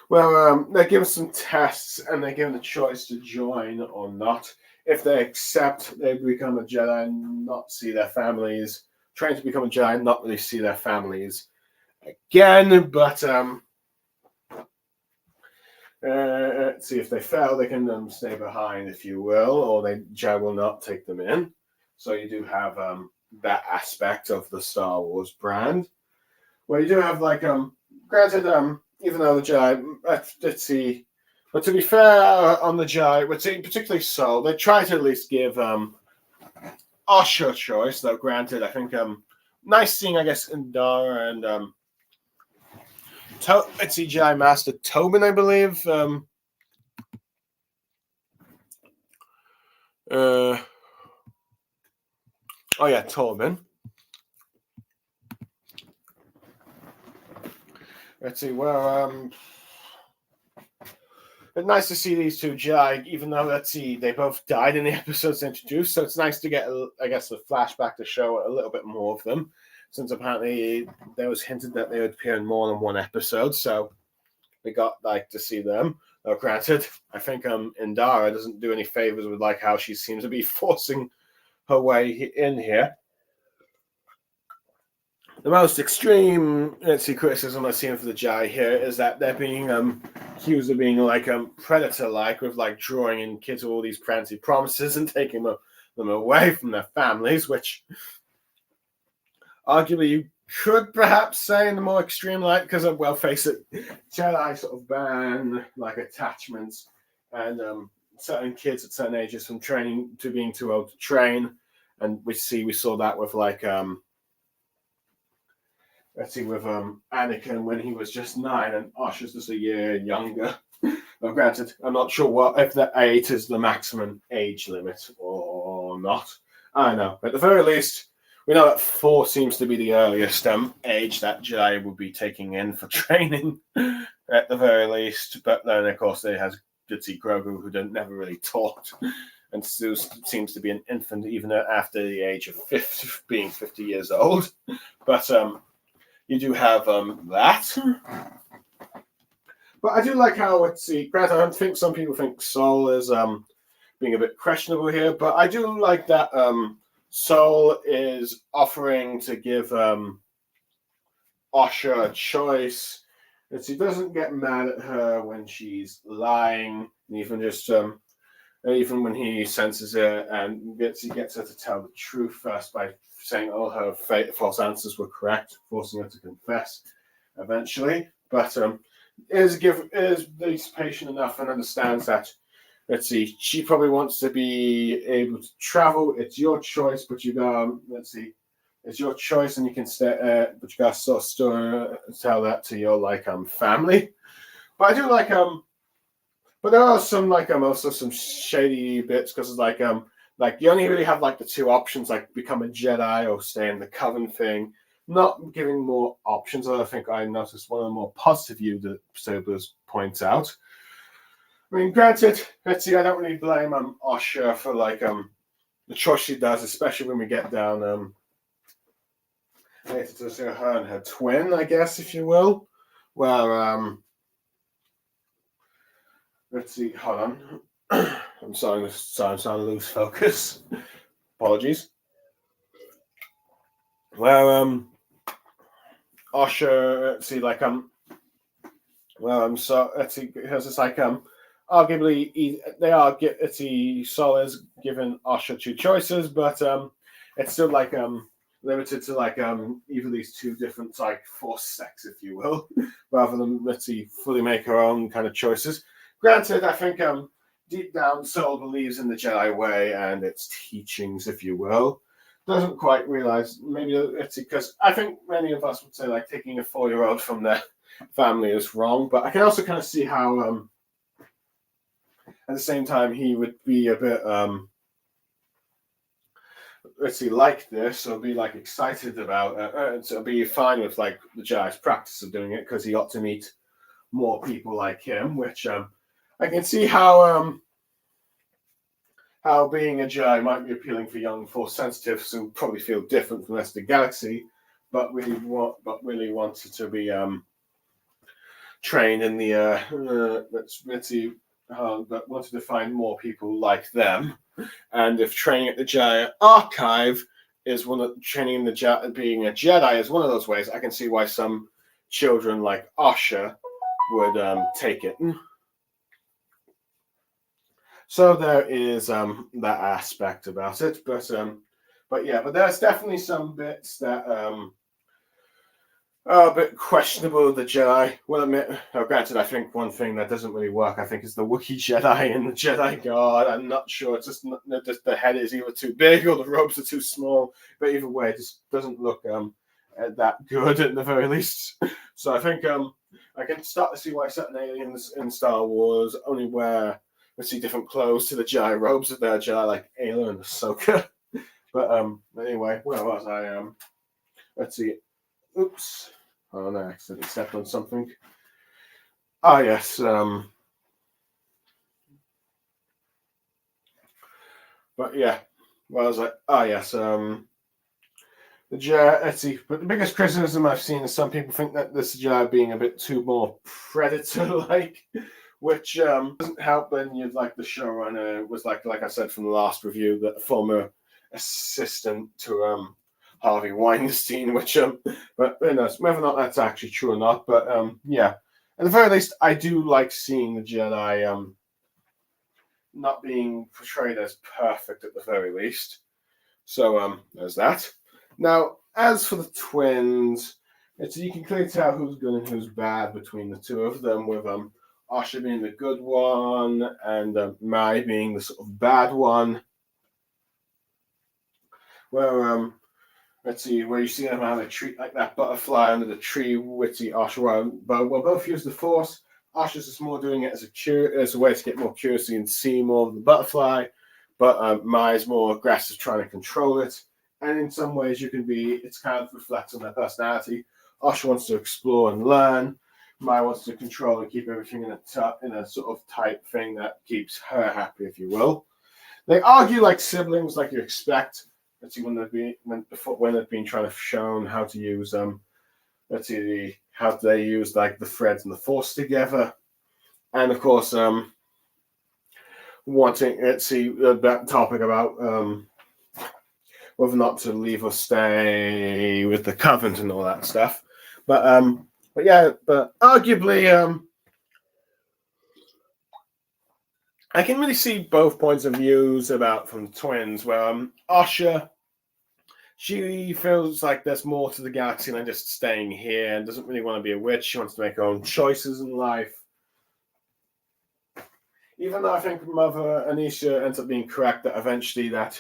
Well, they're given some tests, and they're given the choice to join or not. If they accept, they become a Jedi and not see their families. Trying to become a Jedi and not really see their families again, but see if they fail, they can stay behind, if you will, or Jedi will not take them in. So you do have that aspect of the Star Wars brand. Well, you do have granted, even though the Jedi, let's see, but to be fair on the Jedi, particularly Soul, they try to at least give Asha a choice. Though granted, I think nice seeing, I guess, Indara and Jedi Master Tobin, I believe. Oh yeah, Tobin. Let's see. Well, it's nice to see these two Jedi, even though they both died in the episodes introduced. So it's nice to get, I guess, a flashback to show a little bit more of them, since apparently there was hinted that they would appear in more than one episode. So we got to see them. Granted, I think Indara doesn't do any favors with how she seems to be forcing her way in here. The most extreme, criticism I've seen for the Jedi here is that they're being accused of being predator-like, with drawing in kids with all these fancy promises and taking them away from their families, which arguably you could perhaps say in the more extreme light, because well, face it, Jedi sort of ban attachments and certain kids at certain ages from training to being too old to train, and we saw that with with Anakin when he was just 9 and Asha's just a year younger. Now, granted, I'm not sure if the 8 is the maximum age limit or not. I don't know. At the very least, we know that 4 seems to be the earliest age that Jedi would be taking in for training, at the very least. But then, of course, they has Grogu, who never really talked, and still seems to be an infant even after the age of 50, being 50 years old. But you do have that. But I do like how granted, I think some people think Soul is being a bit questionable here, but I do like that Soul is offering to give Asha a choice. And she doesn't get mad at her when she's lying, and even when he senses it and he gets her to tell the truth first by saying all her false answers were correct, forcing her to confess eventually. But is patient enough and understands that, she probably wants to be able to travel. It's your choice, but you go, it's your choice, and you can stay, but you got to tell that to your family. But I do but there are some also some shady bits, because you only really have the 2 options, become a Jedi or stay in the Coven thing, not giving more options. I think I noticed one of the more positive views that Sobers points out. I mean, granted, I don't really blame Asha for the choice she does, especially when we get down later to her and her twin, I guess, if you will. Well, hold on. I'm starting to lose focus. Apologies. Well, Osher, let's see, like well, so let's see, because it's like arguably they are let's see, Sol is given Osher two choices, but it's still like limited to like either these two different like force sects, if you will, rather than let's see fully make her own kind of choices. Granted, I think deep down Sol believes in the Jedi way and its teachings, if you will. Doesn't quite realize maybe it's because I think many of us would say like taking a 4-year-old from their family is wrong, but I can also kind of see how at the same time he would be a bit let's see like this or be like excited about so be fine with like the Jedi's practice of doing it because he ought to meet more people like him, which I can see how being a Jedi might be appealing for young Force sensitives who probably feel different from the rest of the galaxy, but really wanted to be trained in the let's see, but wanted to find more people like them. And if training at the Jedi Archive is one of training the Jedi, being a Jedi is one of those ways, I can see why some children like Asha would take it. So there is that aspect about it, but yeah, but there's definitely some bits that are a bit questionable. The Jedi, well, admit, granted, I think one thing that doesn't really work, I think, is the Wookiee Jedi and the Jedi Guard. I'm not sure. It's just the head is either too big or the robes are too small. But either way, it just doesn't look that good at the very least. So I think I can start to see why certain aliens in Star Wars only wear see different clothes to the Jedi robes of their Jedi, like Ayla and Ahsoka. But anyway, where was I? Let's see. Oops. Oh no, I accidentally stepped on something. Ah yes. But yeah. Well, I was like, yes. The Jedi. Let's see. But the biggest criticism I've seen is some people think that this Jedi being a bit too more predator-like, which doesn't help when you'd like the showrunner was like I said from the last review, that former assistant to Harvey Weinstein, which but who knows whether or not that's actually true or not. But yeah, at the very least, I do like seeing the Jedi not being portrayed as perfect at the very least. So there's that. Now, as for the twins, you can clearly tell who's good and who's bad between the two of them, with Asha being the good one and Mai being the sort of bad one. Where let's see, where you see them how they treat like that butterfly under the tree with the Asha. Well, both use the Force. Asha's just more doing it as a way to get more curiosity and see more of the butterfly, but Mai's more aggressive, trying to control it. And in some ways, it's kind of reflects on their personality. Asha wants to explore and learn. Mai wants to control and keep everything in a sort of tight thing that keeps her happy, if you will. They argue like siblings, like you expect. Let's see, when they've been trying to shown how to use how they use like the threads and the Force together, and of course wanting that topic about whether or not to leave or stay with the Covenant and all that stuff. But arguably I can really see both points of views from the twins, where Asha, she feels like there's more to the galaxy than just staying here and doesn't really want to be a witch. She wants to make her own choices in life. Even though I think Mother Anisha ends up being correct that eventually that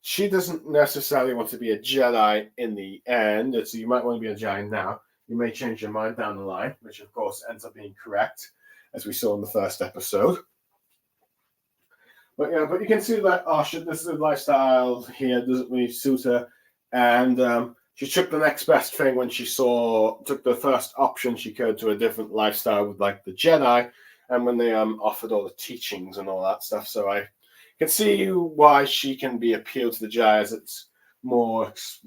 she doesn't necessarily want to be a Jedi in the end. So you might want to be a Jedi now. You may change your mind down the line, which of course ends up being correct, as we saw in the first episode. But yeah, but you can see that this is a lifestyle here doesn't really suit her, and she took the next best thing when she took the first option she could to a different lifestyle with like the Jedi, and when they offered all the teachings and all that stuff. So I can see why she can be appealed to the Jedi, as it's more just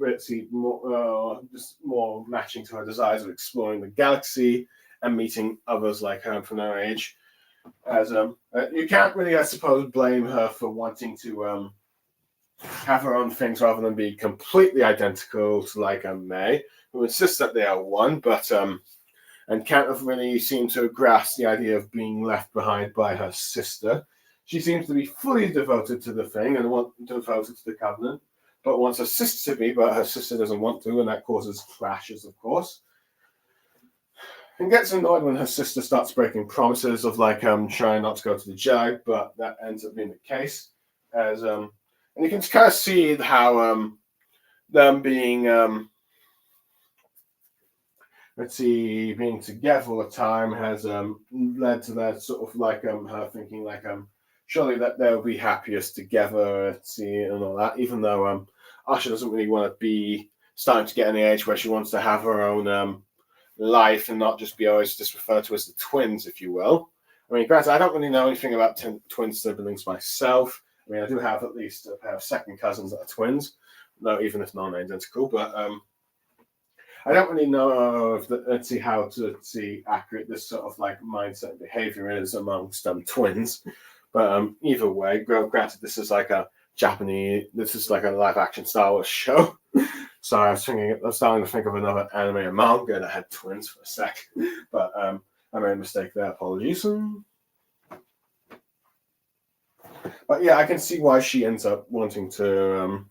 more matching to her desires of exploring the galaxy and meeting others like her from her age. As you can't really, I suppose, blame her for wanting to have her own things rather than be completely identical to like May, who insists that they are one, but and can't have really seem to grasp the idea of being left behind by her sister. She seems to be fully devoted to the thing and devoted to the covenant, but wants her sister to be, but her sister doesn't want to, and that causes clashes, of course. And gets annoyed when her sister starts breaking promises of like trying not to go to the Jedi, but that ends up being the case. As and you can kind of see how them being being together all the time has led to that sort of like her thinking like surely that they'll be happiest together, and all that, even though Asha doesn't really want to be starting to get in the age where she wants to have her own life and not just be always just referred to as the twins, if you will. I mean, granted, I don't really know anything about twin siblings myself. I mean, I do have at least a pair of second cousins that are twins, though even if non-identical, but I don't really know if how to see accurate this sort of like mindset and behavior is amongst twins. But either way, granted, this is like a live action Star Wars show. So I was starting to think of another anime or manga that had twins for a sec. But I made a mistake there, apologies. But yeah, I can see why she ends up wanting to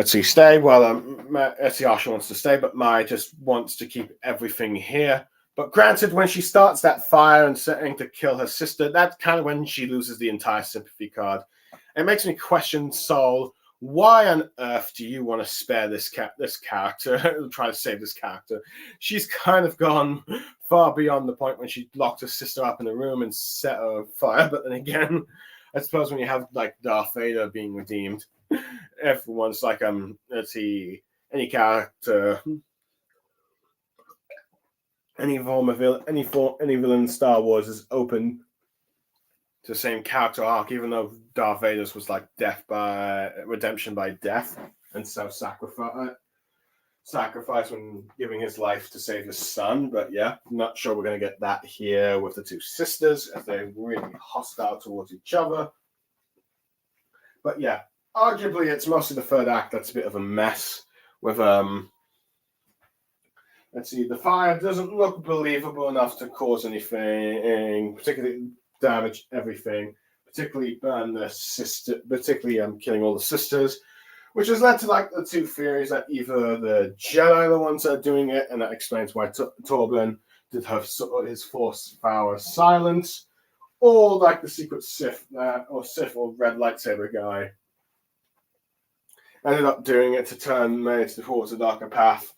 stay. Well, Asha wants to stay, but Mai just wants to keep everything here. But granted, when she starts that fire and setting to kill her sister, that's kind of when she loses the entire sympathy card. It makes me question Soul. Why on earth do you want to spare this character? Try to save this character. She's kind of gone far beyond the point when she locked her sister up in a room and set her on fire. But then again, I suppose when you have like Darth Vader being redeemed, everyone's like any character, any villain in Star Wars is open to the same character arc, even though Darth Vader's was like redemption by death and sacrifice when giving his life to save his son. But yeah, I'm not sure we're going to get that here with the two sisters, as they're really hostile towards each other. But yeah, arguably it's mostly the third act that's a bit of a mess with the fire doesn't look believable enough to cause anything, particularly damage everything, particularly burn the sister, particularly killing all the sisters, which has led to like the two theories that either the Jedi are the ones that are doing it, and that explains why Torblin did have his force power silence, or like the secret Sith or red lightsaber guy ended up doing it to turn May towards a darker path.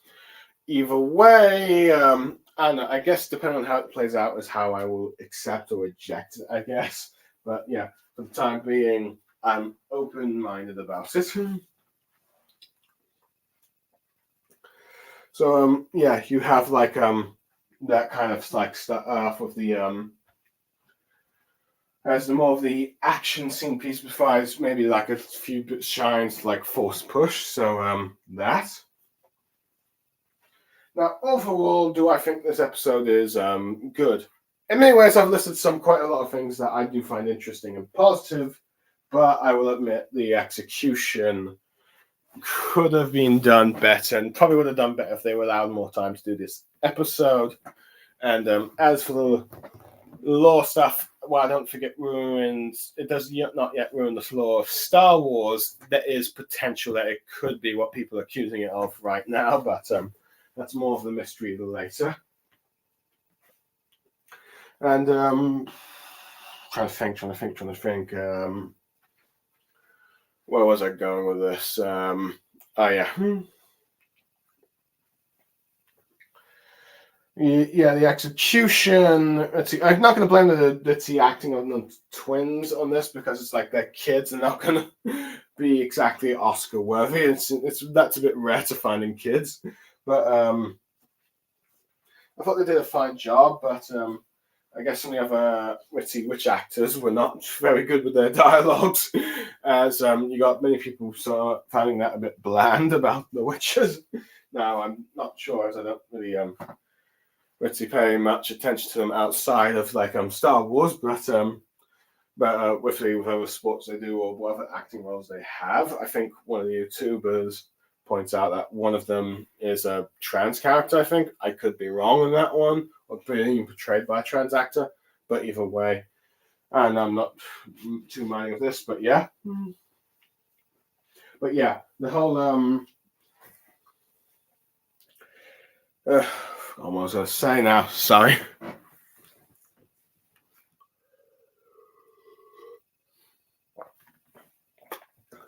Either way, I guess depending on how it plays out is how I will accept or reject it, I guess. But yeah, for the time being, I'm open-minded about it. So yeah, you have like that kind of like stuff with the as the more of the action scene piece provides maybe like a few bit shines like force push. So that. Now, overall, do I think this episode is good? In many ways, I've listed quite a lot of things that I do find interesting and positive, but I will admit the execution could have been done better, and probably would have done better if they were allowed more time to do this episode. And as for the lore stuff, well, I don't think it does not yet ruin the floor of Star Wars. There is potential that it could be what people are accusing it of right now, but that's more of the mystery later. And trying to think. Where was I going with this? Yeah. Yeah, the execution. Let's see. I'm not going to blame the acting on the twins on this because it's like they're kids and not going to be exactly Oscar worthy. That's a bit rare to find in kids. But I thought they did a fine job, but I guess some of the other witch actors were not very good with their dialogues, as you got many people sort of finding that a bit bland about the witches. Now, I'm not sure, as I don't really pay much attention to them outside of like Star Wars, but But with whatever sports they do or whatever acting roles they have, I think one of the YouTubers points out that one of them is a trans character. I think I could be wrong on that one, or being portrayed by a trans actor. But either way, and I'm not too minding of this, but yeah. But yeah, the whole what was I gonna say now? Sorry.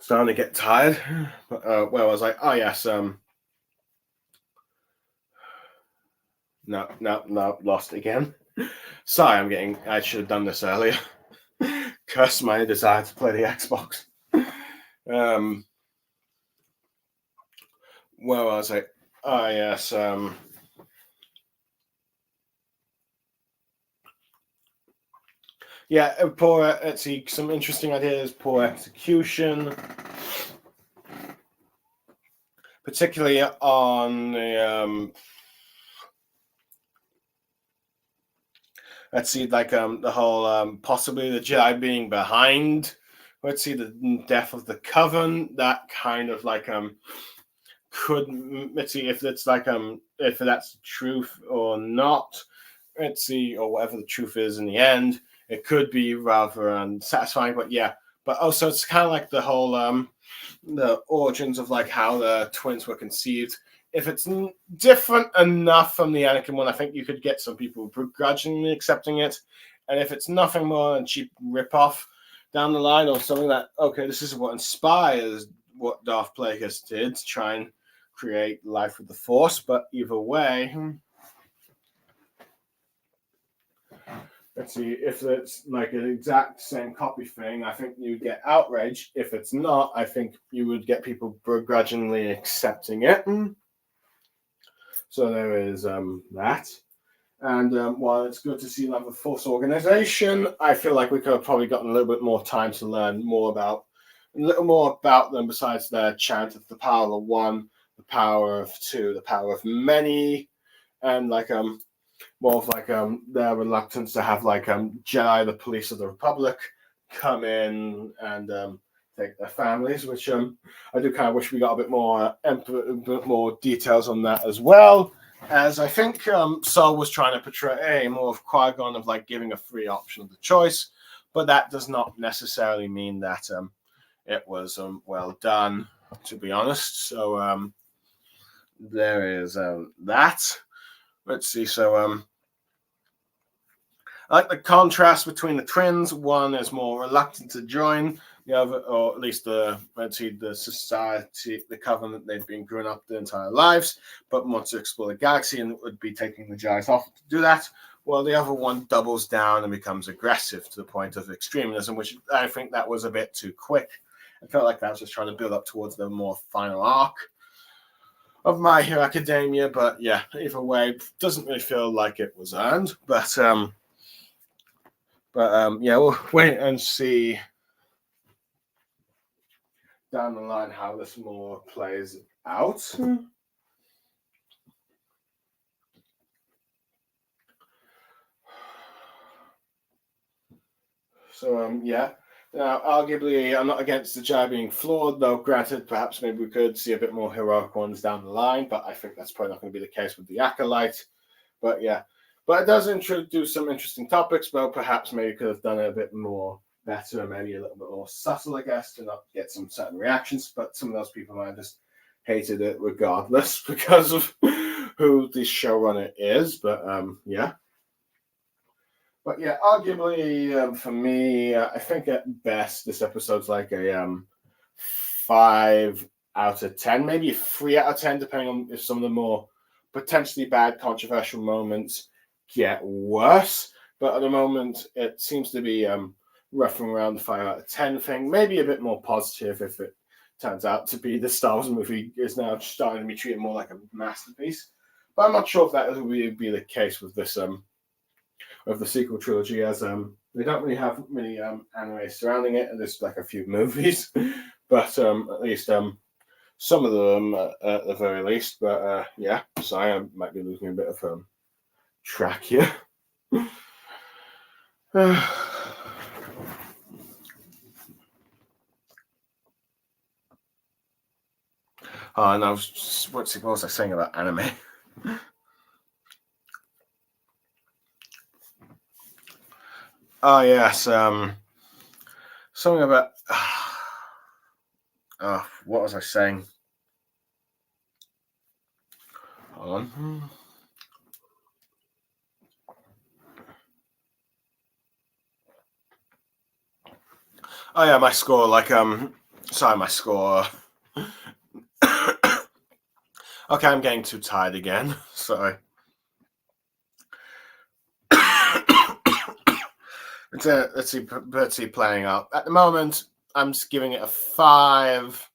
Starting to get tired. But where was I? Oh yes. No, lost again. Sorry, I should have done this earlier. Curse my desire to play the Xbox. Where was I? Oh yes. Yeah, poor. Let's see, some interesting ideas. Poor execution, particularly on the let's see, like the whole possibly the Jedi being behind. Let's see, the death of the Coven. That kind of like could, let's see if it's like if that's the truth or not. Let's see, or whatever the truth is in the end. It could be rather unsatisfying, but yeah. But also, it's kind of like the whole the origins of like how the twins were conceived. If it's different enough from the Anakin one, I think you could get some people begrudgingly accepting it. And if it's nothing more than cheap ripoff down the line, or something that, okay, this is what inspires what Darth Plagueis did to try and create life with the Force, but either way, let's see, if it's like an exact same copy thing, I think you would get outrage. If it's not, I think you would get people begrudgingly accepting it. So there is that. And while it's good to see like the Force organization, I feel like we could have probably gotten a little bit more time to learn a little more about them besides their chant of the power of one, the power of two, the power of many, and like more of like their reluctance to have like Jedi, the police of the Republic, come in and take their families, which I do kind of wish we got a bit more details on that as well. As I think Saul was trying to portray more of Qui-Gon of like giving a free option of the choice, but that does not necessarily mean that it was well done, to be honest. So there is that. Let's see. So I like the contrast between the twins. One is more reluctant to join the other, or at least the society, the covenant they've been growing up their entire lives, but wants to explore the galaxy and would be taking the Jedi's off to do that. While the other one doubles down and becomes aggressive to the point of extremism, which I think that was a bit too quick. I felt like that was just trying to build up towards the more final arc of My Hero Academia, but yeah, either way, doesn't really feel like it was earned. But yeah, we'll wait and see down the line how this more plays out. So yeah. Now, arguably, I'm not against the Jedi being flawed, though. Granted, perhaps maybe we could see a bit more heroic ones down the line, but I think that's probably not going to be the case with the Acolyte. But yeah, but it does introduce some interesting topics. But perhaps maybe could have done it a bit more better, maybe a little bit more subtle, I guess, to not get some certain reactions. But some of those people might have just hated it regardless because of who the showrunner is. But yeah. But yeah, arguably for me, I think at best this episode's like a 5 out of 10, maybe a 3 out of 10, depending on if some of the more potentially bad, controversial moments get worse. But at the moment, it seems to be roughing around the 5 out of 10 thing. Maybe a bit more positive if it turns out to be the Star Wars movie is now starting to be treated more like a masterpiece. But I'm not sure if that will be the case with this of the sequel trilogy, as they don't really have many anime surrounding it, and there's like a few movies, but at least some of them at the very least. But yeah, sorry, I might be losing a bit of track here. Oh, no, what was I saying about anime? Oh, yes. Something about. What was I saying? Hold on. Oh yeah, my score. Sorry, my score. Okay, I'm getting too tired again. Sorry. Let's see playing out. At the moment, I'm just giving it a 5.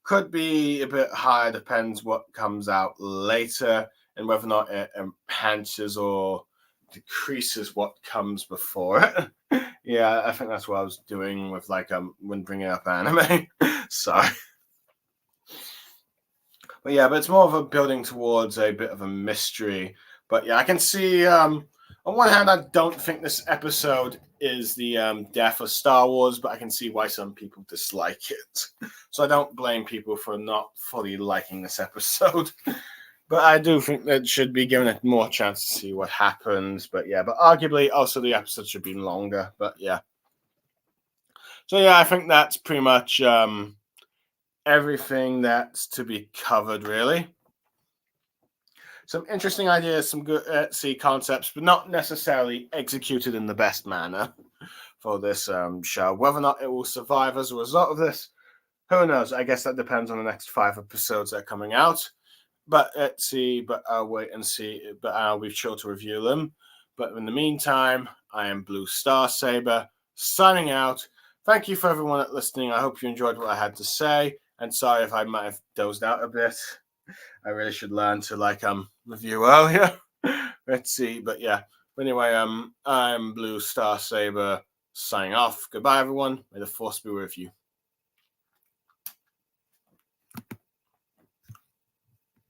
Could be a bit higher, depends what comes out later and whether or not it enhances or decreases what comes before it. Yeah, I think that's what I was doing with when bringing up anime. Sorry. But yeah, but it's more of a building towards a bit of a mystery. But yeah, I can see on one hand, I don't think this episode is the death of Star Wars, but I can see why some people dislike it. So I don't blame people for not fully liking this episode. But I do think that should be given it more chance to see what happens. But yeah, but arguably also the episode should be longer. But yeah. So yeah, I think that's pretty much everything that's to be covered, really. Some interesting ideas, some good concepts, but not necessarily executed in the best manner for this show. Whether or not it will survive as a result of this, who knows? I guess that depends on the next 5 episodes that are coming out. But let's see. But I'll wait and see. But I'll be sure to review them. But in the meantime, I am Blue Star Saber signing out. Thank you for everyone listening. I hope you enjoyed what I had to say. And sorry if I might have dozed out a bit. I really should learn to review earlier. Let's see. But yeah. Anyway, I'm Blue Star Saber signing off. Goodbye, everyone. May the force be with you.